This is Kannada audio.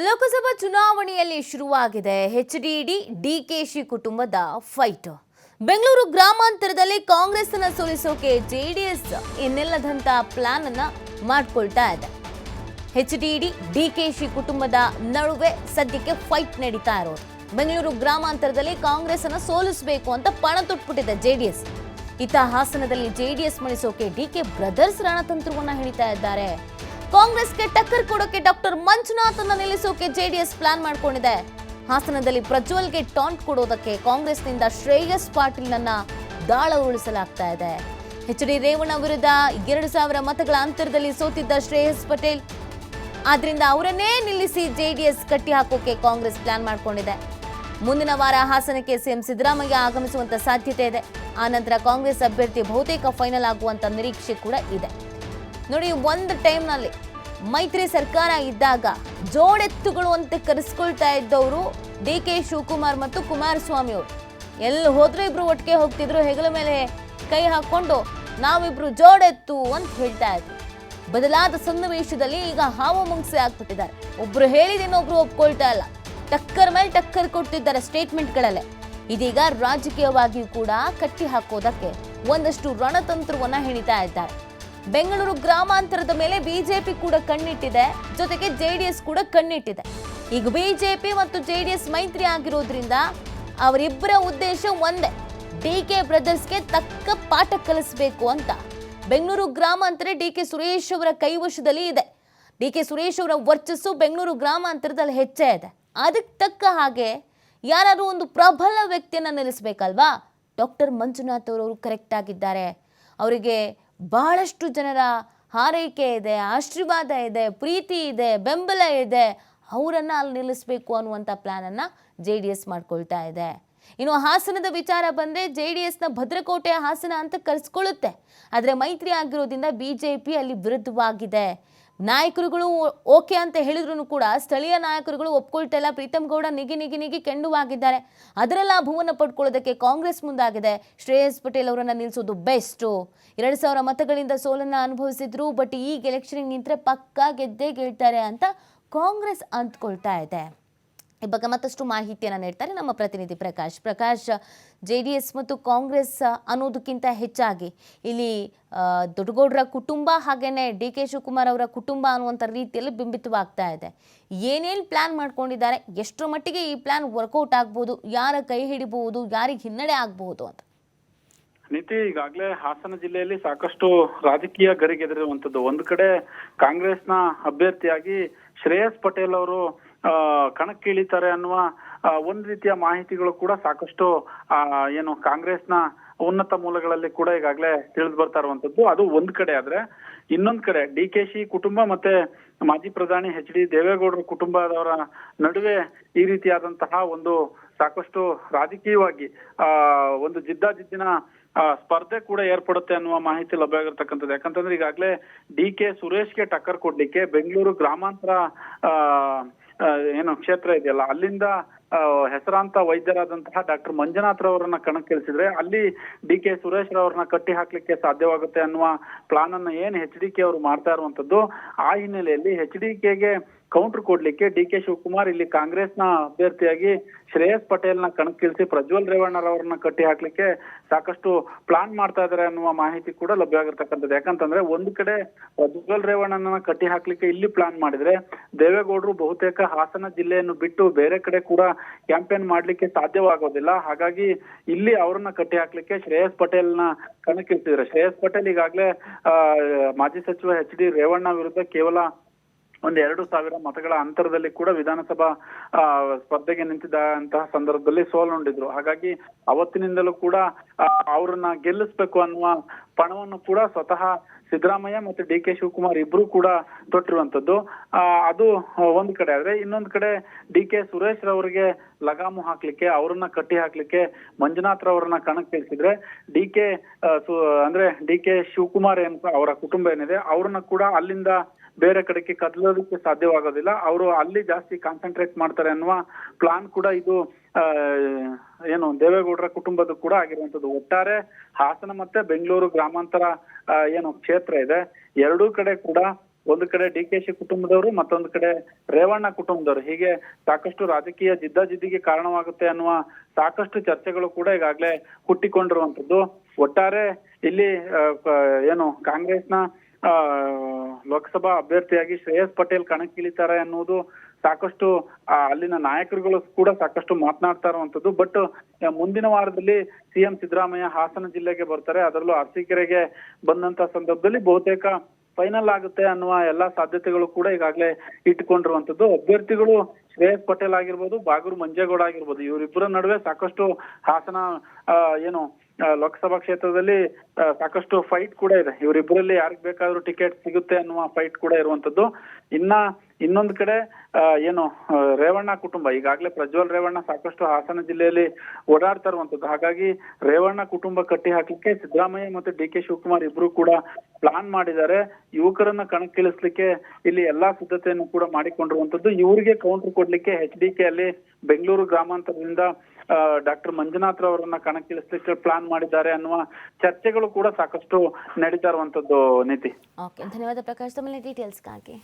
ಲೋಕಸಭಾ ಚುನಾವಣೆಯಲ್ಲಿ ಶುರುವಾಗಿದೆ ಎಚ್ಡಿಡಿ ಡಿಕೆಶಿ ಕುಟುಂಬದ ಫೈಟ್. ಬೆಂಗಳೂರು ಗ್ರಾಮಾಂತರದಲ್ಲಿ ಕಾಂಗ್ರೆಸ್ ಅನ್ನು ಸೋಲಿಸೋಕೆ ಜೆಡಿಎಸ್ ಇನ್ನಿಲ್ಲದಂತ ಪ್ಲಾನ್ ಅನ್ನ ಮಾಡ್ಕೊಳ್ತಾ ಇದೆ. ಎಚ್ಡಿಡಿ ಡಿಕೆಶಿ ಕುಟುಂಬದ ನಡುವೆ ಸದ್ಯಕ್ಕೆ ಫೈಟ್ ನಡೀತಾ ಇರೋದು. ಬೆಂಗಳೂರು ಗ್ರಾಮಾಂತರದಲ್ಲಿ ಕಾಂಗ್ರೆಸ್ ಅನ್ನು ಸೋಲಿಸಬೇಕು ಅಂತ ಪಣ ತೊಟ್ಬಿಟ್ಟಿದೆ ಜೆಡಿಎಸ್. ಇತ್ತ ಹಾಸನದಲ್ಲಿ ಜೆಡಿಎಸ್ ಮಣಿಸೋಕೆ ಡಿಕೆ ಬ್ರದರ್ಸ್ ರಣತಂತ್ರವನ್ನ ಹಿಡಿತಾ ಇದ್ದಾರೆ. ಕಾಂಗ್ರೆಸ್ಗೆ ಟಕ್ಕರ್ ಕೊಡೋಕೆ ಡಾಕ್ಟರ್ ಮಂಜುನಾಥ್ ಅನ್ನ ನಿಲ್ಲಿಸೋಕೆ ಜೆಡಿಎಸ್ ಪ್ಲಾನ್ ಮಾಡ್ಕೊಂಡಿದೆ. ಹಾಸನದಲ್ಲಿ ಪ್ರಜ್ವಲ್ಗೆ ಟಾಂಟ್ ಕೊಡೋದಕ್ಕೆ ಕಾಂಗ್ರೆಸ್ನಿಂದ ಶ್ರೇಯಸ್ ಪಾಟೀಲ್ನನ್ನ ದಾಳ ಉರುಳಿಸಲಾಗ್ತಾ ಇದೆ. ಎಚ್.ಡಿ. ರೇವಣ್ಣ ವಿರುದ್ಧ 2,000 ಮತಗಳ ಅಂತರದಲ್ಲಿ ಸೋತಿದ್ದ ಶ್ರೇಯಸ್ ಪಟೇಲ್, ಆದ್ರಿಂದ ಅವರನ್ನೇ ನಿಲ್ಲಿಸಿ ಜೆಡಿಎಸ್ ಕಟ್ಟಿ ಹಾಕೋಕೆ ಕಾಂಗ್ರೆಸ್ ಪ್ಲಾನ್ ಮಾಡ್ಕೊಂಡಿದೆ. ಮುಂದಿನ ವಾರ ಹಾಸನಕ್ಕೆ ಸಿಎಂ ಸಿದ್ದರಾಮಯ್ಯ ಆಗಮಿಸುವಂತ ಸಾಧ್ಯತೆ ಇದೆ. ಆ ನಂತರ ಕಾಂಗ್ರೆಸ್ ಅಭ್ಯರ್ಥಿ ಬಹುತೇಕ ಫೈನಲ್ ಆಗುವಂತ ನಿರೀಕ್ಷೆ ಕೂಡ ಇದೆ. ನೋಡಿ, ಒಂದು ಟೈಮ್ನಲ್ಲಿ ಮೈತ್ರಿ ಸರ್ಕಾರ ಇದ್ದಾಗ ಜೋಡೆತ್ತುಗಳು ಅಂತ ಕರೆಸ್ಕೊಳ್ತಾ ಇದ್ದವರು ಡಿ.ಕೆ. ಶಿವಕುಮಾರ್ ಮತ್ತು ಕುಮಾರಸ್ವಾಮಿ ಅವರು. ಎಲ್ಲಿ ಹೋದ್ರೂ ಇಬ್ರು ಒಟ್ಟಿಗೆ ಹೋಗ್ತಿದ್ರು, ಹೆಗಲ ಮೇಲೆ ಕೈ ಹಾಕೊಂಡು ನಾವಿಬ್ರು ಜೋಡೆತ್ತು ಅಂತ ಹೇಳ್ತಾ ಇದ್ರು. ಬದಲಾದ ಸನ್ನಿವೇಶದಲ್ಲಿ ಈಗ ಹಾವು ಮುಂಗ್ಸೆ ಆಗ್ಬಿಟ್ಟಿದ್ದಾರೆ. ಒಬ್ರು ಹೇಳಿದೇನೊಬ್ರು ಒಪ್ಕೊಳ್ತಾ ಇಲ್ಲ, ಟಕ್ಕರ್ ಮೇಲೆ ಟಕ್ಕರ್ ಕೊಡ್ತಿದ್ದಾರೆ ಸ್ಟೇಟ್ಮೆಂಟ್ಗಳಲ್ಲೇ. ಇದೀಗ ರಾಜಕೀಯವಾಗಿಯೂ ಕೂಡ ಕಟ್ಟಿ ಹಾಕೋದಕ್ಕೆ ಒಂದಷ್ಟು ರಣತಂತ್ರವನ್ನ ಹೆಣಿತಾ ಇದ್ದಾರೆ. ಬೆಂಗಳೂರು ಗ್ರಾಮಾಂತರದ ಮೇಲೆ ಬಿಜೆಪಿ ಕೂಡ ಕಣ್ಣಿಟ್ಟಿದೆ, ಜೊತೆಗೆ ಜೆಡಿಎಸ್ ಕೂಡ ಕಣ್ಣಿಟ್ಟಿದೆ. ಈಗ ಬಿಜೆಪಿ ಮತ್ತು ಜೆಡಿಎಸ್ ಮೈತ್ರಿ ಆಗಿರೋದ್ರಿಂದ ಅವರಿಬ್ಬರ ಉದ್ದೇಶ ಒಂದೇ, ಡಿಕೆ ಬ್ರದರ್ಸ್ಗೆ ತಕ್ಕ ಪಾಠ ಕಲಿಸಬೇಕು ಅಂತ. ಬೆಂಗಳೂರು ಗ್ರಾಮಾಂತರ ಡಿಕೆ ಸುರೇಶ್ ಅವರ ಕೈವಶದಲ್ಲಿ ಇದೆ. ಡಿಕೆ ಸುರೇಶ್ ಅವರ ವರ್ಚಸ್ಸು ಬೆಂಗಳೂರು ಗ್ರಾಮಾಂತರದಲ್ಲಿ ಹೆಚ್ಚೇ ಇದೆ. ಅದಕ್ಕೆ ತಕ್ಕ ಹಾಗೆ ಯಾರಾದ್ರೂ ಒಂದು ಪ್ರಬಲ ವ್ಯಕ್ತಿಯನ್ನ ನಿಲ್ಲಿಸಬೇಕಲ್ವಾ? ಡಾಕ್ಟರ್ ಮಂಜುನಾಥ್ ಅವರು ಕರೆಕ್ಟ್ ಆಗಿದ್ದಾರೆ. ಅವರಿಗೆ ಬಹಳಷ್ಟು ಜನರ ಹಾರೈಕೆ ಇದೆ, ಆಶೀರ್ವಾದ ಇದೆ, ಪ್ರೀತಿ ಇದೆ, ಬೆಂಬಲ ಇದೆ. ಅವರನ್ನು ಅಲ್ಲಿ ನಿಲ್ಲಿಸಬೇಕು ಅನ್ನುವಂಥ ಪ್ಲಾನನ್ನು ಜೆಡಿಎಸ್ ಮಾಡ್ಕೊಳ್ತಾ ಇದೆ. ಇನ್ನು ಹಾಸನದ ವಿಚಾರ ಬಂದರೆ ಜೆಡಿಎಸ್ನ ಭದ್ರಕೋಟೆಯ ಹಾಸನ ಅಂತ ಕರೆಸ್ಕೊಳ್ಳುತ್ತೆ. ಆದರೆ ಮೈತ್ರಿ ಆಗಿರೋದ್ರಿಂದ ಬಿಜೆಪಿ ಅಲ್ಲಿ ವಿರುದ್ಧವಾಗಿದೆ. ನಾಯಕರುಗಳು ಓಕೆ ಅಂತ ಹೇಳಿದ್ರು ಕೂಡ ಸ್ಥಳೀಯ ನಾಯಕರುಗಳು ಒಪ್ಕೊಳ್ತಾ ಇಲ್ಲ. ಪ್ರೀತಮ್ ಗೌಡ ನಿಗಿ ಕೆಂಡುವಾಗಿದ್ದಾರೆ. ಅದರ ಲಾಭವನ್ನು ಪಡ್ಕೊಳ್ಳೋದಕ್ಕೆ ಕಾಂಗ್ರೆಸ್ ಮುಂದಾಗಿದೆ. ಶ್ರೇಯಸ್ ಪಟೇಲ್ ಅವರನ್ನ ನಿಲ್ಲಿಸೋದು ಬೆಸ್ಟು. 2,000 ಮತಗಳಿಂದ ಸೋಲನ್ನ ಅನುಭವಿಸಿದ್ರು, ಬಟ್ ಈಗ ಎಲೆಕ್ಷನ್ ನಿಂತರೆ ಪಕ್ಕಾ ಗೆದ್ದೇ ಗೆಲ್ತಾರೆ ಅಂತ ಕಾಂಗ್ರೆಸ್ ಅಂದ್ಕೊಳ್ತಾ ಇದೆ. ಈ ಬಗ್ಗೆ ಮತ್ತಷ್ಟು ಮಾಹಿತಿಯನ್ನು ನೀಡ್ತಾರೆ ನಮ್ಮ ಪ್ರತಿನಿಧಿ ಪ್ರಕಾಶ್. ಜೆಡಿಎಸ್ ಮತ್ತು ಕಾಂಗ್ರೆಸ್ ಅನ್ನೋದಕ್ಕಿಂತ ಹೆಚ್ಚಾಗಿ ಇಲ್ಲಿ ದೊಡ್ಡಗೌಡರ ಕುಟುಂಬ ಹಾಗೇನೆ ಡಿ.ಕೆ. ಶಿವಕುಮಾರ್ ಅವರ ಕುಟುಂಬ ಅನ್ನುವಂಥ ರೀತಿಯಲ್ಲಿ ಬಿಂಬಿತವಾಗ್ತಾ ಇದೆ. ಏನೇನು ಪ್ಲಾನ್ ಮಾಡ್ಕೊಂಡಿದ್ದಾರೆ, ಎಷ್ಟರ ಮಟ್ಟಿಗೆ ಈ ಪ್ಲಾನ್ ವರ್ಕೌಟ್ ಆಗ್ಬೋದು, ಯಾರ ಕೈ ಹಿಡಿಬಹುದು, ಯಾರಿಗೆ ಹಿನ್ನಡೆ ಆಗಬಹುದು ಅಂತ? ನೀತಿ, ಈಗಾಗಲೇ ಹಾಸನ ಜಿಲ್ಲೆಯಲ್ಲಿ ಸಾಕಷ್ಟು ರಾಜಕೀಯ ಗರಿಗೆದರಿರುವಂತದ್ದು. ಒಂದು ಕಡೆ ಕಾಂಗ್ರೆಸ್ನ ಅಭ್ಯರ್ಥಿಯಾಗಿ ಶ್ರೇಯಸ್ ಪಟೇಲ್ ಅವರು ಕಣಕ್ಕಿಳಿತಾರೆ ಅನ್ನುವ ಒಂದು ರೀತಿಯ ಮಾಹಿತಿಗಳು ಕೂಡ ಸಾಕಷ್ಟು ಏನು ಕಾಂಗ್ರೆಸ್ನ ಉನ್ನತ ಮೂಲಗಳಲ್ಲಿ ಕೂಡ ಈಗಾಗಲೇ ತಿಳಿದು ಬರ್ತಾ ಇರುವಂತದ್ದು. ಅದು ಒಂದ್ ಕಡೆ ಆದ್ರೆ, ಇನ್ನೊಂದ್ ಕಡೆ ಡಿ.ಕೆ.ಶಿ ಕುಟುಂಬ ಮತ್ತೆ ಮಾಜಿ ಪ್ರಧಾನಿ ಎಚ್.ಡಿ. ದೇವೇಗೌಡರ ಕುಟುಂಬದವರ ನಡುವೆ ಈ ರೀತಿಯಾದಂತಹ ಒಂದು ಸಾಕಷ್ಟು ರಾಜಕೀಯವಾಗಿ ಒಂದು ಜಿದ್ದಾಜಿದ್ದಿನ ಸ್ಪರ್ಧೆ ಕೂಡ ಏರ್ಪಡುತ್ತೆ ಅನ್ನುವ ಮಾಹಿತಿ ಲಭ್ಯ ಆಗಿರ್ತಕ್ಕಂಥದ್ದು. ಯಾಕಂತಂದ್ರೆ ಈಗಾಗಲೇ ಡಿ.ಕೆ. ಸುರೇಶ್ಗೆ ಟಕ್ಕರ್ ಕೊಡ್ಲಿಕ್ಕೆ ಬೆಂಗಳೂರು ಗ್ರಾಮಾಂತರ ಏನು ಕ್ಷೇತ್ರ ಇದೆಯಲ್ಲ, ಅಲ್ಲಿಂದ ಹೆಸರಾಂತ ವೈದ್ಯರಾದಂತಹ ಡಾಕ್ಟರ್ ಮಂಜುನಾಥ್ ರವರನ್ನ ಕಣಕ್ಕಿಳಿಸಿದ್ರೆ ಅಲ್ಲಿ ಡಿ.ಕೆ. ಸುರೇಶ್ ರವರನ್ನ ಕಟ್ಟಿ ಹಾಕ್ಲಿಕ್ಕೆ ಸಾಧ್ಯವಾಗುತ್ತೆ ಅನ್ನುವ ಪ್ಲಾನ್ ಅನ್ನ ಏನ್ ಎಚ್.ಡಿ.ಕೆ ಅವರು ಮಾಡ್ತಾ ಇರುವಂತದ್ದು. ಆ ಹಿನ್ನೆಲೆಯಲ್ಲಿ ಎಚ್.ಡಿ.ಕೆಗೆ ಕೌಂಟರ್ ಕೊಡ್ಲಿಕ್ಕೆ ಡಿ.ಕೆ. ಶಿವಕುಮಾರ್ ಇಲ್ಲಿ ಕಾಂಗ್ರೆಸ್ನ ಅಭ್ಯರ್ಥಿಯಾಗಿ ಶ್ರೇಯಸ್ ಪಟೇಲ್ನ ಕಣಕ್ಕಿಳಿಸಿ ಪ್ರಜ್ವಲ್ ರೇವಣ್ಣರವರನ್ನ ಕಟ್ಟಿ ಹಾಕ್ಲಿಕ್ಕೆ ಸಾಕಷ್ಟು ಪ್ಲಾನ್ ಮಾಡ್ತಾ ಇದಾರೆ ಅನ್ನುವ ಮಾಹಿತಿ ಕೂಡ ಲಭ್ಯ ಆಗಿರ್ತಕ್ಕಂಥದ್ದು. ಯಾಕಂತಂದ್ರೆ ಒಂದು ಕಡೆ ಪ್ರಜ್ವಲ್ ರೇವಣ್ಣನ ಕಟ್ಟಿ ಹಾಕ್ಲಿಕ್ಕೆ ಇಲ್ಲಿ ಪ್ಲಾನ್ ಮಾಡಿದ್ರೆ ದೇವೇಗೌಡರು ಬಹುತೇಕ ಹಾಸನ ಜಿಲ್ಲೆಯನ್ನು ಬಿಟ್ಟು ಬೇರೆ ಕಡೆ ಕೂಡ ಕ್ಯಾಂಪೇನ್ ಮಾಡ್ಲಿಕ್ಕೆ ಸಾಧ್ಯವಾಗೋದಿಲ್ಲ. ಹಾಗಾಗಿ ಇಲ್ಲಿ ಅವರನ್ನ ಕಟ್ಟಿ ಹಾಕ್ಲಿಕ್ಕೆ ಶ್ರೇಯಸ್ ಪಟೇಲ್ನ ಕಣಕ್ಕಿಳಿಸಿದ್ರೆ, ಶ್ರೇಯಸ್ ಪಟೇಲ್ ಈಗಾಗಲೇ ಮಾಜಿ ಸಚಿವ ಎಚ್.ಡಿ. ರೇವಣ್ಣ ವಿರುದ್ಧ ಕೇವಲ 2,000 ಮತಗಳ ಅಂತರದಲ್ಲಿ ಕೂಡ ವಿಧಾನಸಭಾ ಸ್ಪರ್ಧೆಗೆ ನಿಂತಿದ್ದಂತಹ ಸಂದರ್ಭದಲ್ಲಿ ಸೋಲುಂಡಿದ್ರು. ಹಾಗಾಗಿ ಅವತ್ತಿನಿಂದಲೂ ಕೂಡ ಅವರನ್ನ ಗೆಲ್ಲಿಸ್ಬೇಕು ಅನ್ನುವ ಪಣವನ್ನು ಕೂಡ ಸ್ವತಃ ಸಿದ್ದರಾಮಯ್ಯ ಮತ್ತೆ ಡಿ.ಕೆ. ಶಿವಕುಮಾರ್ ಇಬ್ರು ಕೂಡ ತೊಟ್ಟಿರುವಂತದ್ದು. ಅದು ಒಂದ್ ಕಡೆ ಆದ್ರೆ, ಇನ್ನೊಂದ್ ಕಡೆ ಡಿ.ಕೆ. ಸುರೇಶ್ ರವರಿಗೆ ಲಗಾಮು ಹಾಕ್ಲಿಕ್ಕೆ, ಅವರನ್ನ ಕಟ್ಟಿ ಹಾಕ್ಲಿಕ್ಕೆ ಮಂಜುನಾಥ್ ರವರನ್ನ ಕಣಕ್ಕಿಳಿಸಿದ್ರೆ ಅಂದ್ರೆ ಡಿ.ಕೆ. ಶಿವಕುಮಾರ್ ಅವರ ಕುಟುಂಬ ಏನಿದೆ ಅವ್ರನ್ನ ಕೂಡ ಅಲ್ಲಿಂದ ಬೇರೆ ಕಡೆಗೆ ಕದಲೋದಕ್ಕೆ ಸಾಧ್ಯವಾಗೋದಿಲ್ಲ. ಅವರು ಅಲ್ಲಿ ಜಾಸ್ತಿ ಕಾನ್ಸಂಟ್ರೇಟ್ ಮಾಡ್ತಾರೆ ಅನ್ನುವ ಪ್ಲಾನ್ ಕೂಡ ಇದು ಏನು ದೇವೇಗೌಡರ ಕುಟುಂಬದ ಕೂಡ ಆಗಿರುವಂತದ್ದು. ಒಟ್ಟಾರೆ ಹಾಸನ ಮತ್ತೆ ಬೆಂಗಳೂರು ಗ್ರಾಮಾಂತರ ಏನು ಕ್ಷೇತ್ರ ಇದೆ, ಎರಡೂ ಕಡೆ ಕೂಡ ಒಂದು ಕಡೆ DKಶಿ ಕುಟುಂಬದವರು, ಮತ್ತೊಂದು ಕಡೆ ರೇವಣ್ಣ ಕುಟುಂಬದವರು. ಹೀಗೆ ಸಾಕಷ್ಟು ರಾಜಕೀಯ ಜಿದ್ದಾಜಿದ್ದಿಗೆ ಕಾರಣವಾಗುತ್ತೆ ಅನ್ನುವ ಸಾಕಷ್ಟು ಚರ್ಚೆಗಳು ಕೂಡ ಈಗಾಗಲೇ ಹುಟ್ಟಿಕೊಂಡಿರುವಂತದ್ದು. ಒಟ್ಟಾರೆ ಇಲ್ಲಿ ಏನು ಕಾಂಗ್ರೆಸ್ನ ಲೋಕಸಭಾ ಅಭ್ಯರ್ಥಿಯಾಗಿ ಶ್ರೇಯಸ್ ಪಟೇಲ್ ಕಣಕ್ಕಿಳಿತಾರೆ ಅನ್ನುವುದು ಸಾಕಷ್ಟು ಅಲ್ಲಿನ ನಾಯಕರುಗಳು ಕೂಡ ಸಾಕಷ್ಟು ಮಾತನಾಡ್ತಾ ಇರುವಂತದ್ದು. ಬಟ್ ಮುಂದಿನ ವಾರದಲ್ಲಿ CM ಸಿದ್ದರಾಮಯ್ಯ ಹಾಸನ ಜಿಲ್ಲೆಗೆ ಬರ್ತಾರೆ. ಅದರಲ್ಲೂ ಅರಸೀಕೆರೆಗೆ ಬಂದಂತ ಸಂದರ್ಭದಲ್ಲಿ ಬಹುತೇಕ ಫೈನಲ್ ಆಗುತ್ತೆ ಅನ್ನುವ ಎಲ್ಲಾ ಸಾಧ್ಯತೆಗಳು ಕೂಡ ಈಗಾಗಲೇ ಇಟ್ಟುಕೊಂಡಿರುವಂತದ್ದು. ಅಭ್ಯರ್ಥಿಗಳು ಶ್ರೇಯಸ್ ಪಟೇಲ್ ಆಗಿರ್ಬೋದು, ಬಾಗೂರು ಮಂಜೇಗೌಡ ಆಗಿರ್ಬೋದು, ಇವರಿಬ್ಬರ ನಡುವೆ ಸಾಕಷ್ಟು ಹಾಸನ ಏನು ಲೋಕಸಭಾ ಕ್ಷೇತ್ರದಲ್ಲಿ ಸಾಕಷ್ಟು ಫೈಟ್ ಕೂಡ ಇದೆ. ಇವರಿಬ್ಬರಲ್ಲಿ ಯಾರಿಗ್ ಬೇಕಾದ್ರೂ ಟಿಕೆಟ್ ಸಿಗುತ್ತೆ ಅನ್ನುವ ಫೈಟ್ ಕೂಡ ಇರುವಂತದ್ದು. ಇನ್ನೊಂದು ಕಡೆ ಏನು ರೇವಣ್ಣ ಕುಟುಂಬ, ಈಗಾಗಲೇ ಪ್ರಜ್ವಲ್ ರೇವಣ್ಣ ಸಾಕಷ್ಟು ಹಾಸನ ಜಿಲ್ಲೆಯಲ್ಲಿ ಓಡಾಡ್ತಾ ಇರುವಂತದ್ದು. ಹಾಗಾಗಿ ರೇವಣ್ಣ ಕುಟುಂಬ ಕಟ್ಟಿ ಹಾಕ್ಲಿಕ್ಕೆ ಸಿದ್ದರಾಮಯ್ಯ ಮತ್ತು DK ಶಿವಕುಮಾರ್ ಇಬ್ರು ಕೂಡ ಪ್ಲಾನ್ ಮಾಡಿದ್ದಾರೆ. ಯುವಕರನ್ನ ಕಣಕ್ಕಿಳಿಸ್ಲಿಕ್ಕೆ ಇಲ್ಲಿ ಎಲ್ಲಾ ಸಿದ್ಧತೆಯನ್ನು ಕೂಡ ಮಾಡಿಕೊಂಡಿರುವಂತದ್ದು. ಇವರಿಗೆ ಕೌಂಟರ್ ಕೊಡ್ಲಿಕ್ಕೆ HDK ಅಲ್ಲಿ ಬೆಂಗಳೂರು ಗ್ರಾಮಾಂತರದಿಂದ ಡಾಕ್ಟರ್ ಮಂಜುನಾಥ್ ಅವರನ್ನ ಕಣಕ್ಕಿಳಿಸ್ಲಿಕ್ಕೆ ಪ್ಲಾನ್ ಮಾಡಿದ್ದಾರೆ ಅನ್ನುವ ಚರ್ಚೆಗಳು ಕೂಡ ಸಾಕಷ್ಟು ನಡೀತಾ ಇರುವಂತದ್ದು. ನೀತಿ. ಓಕೆ, ಧನ್ಯವಾದ ಪ್ರಕಾಶ್, ತಮ್ಮ ಡೀಟೇಲ್ಸ್ಗಾಗಿ.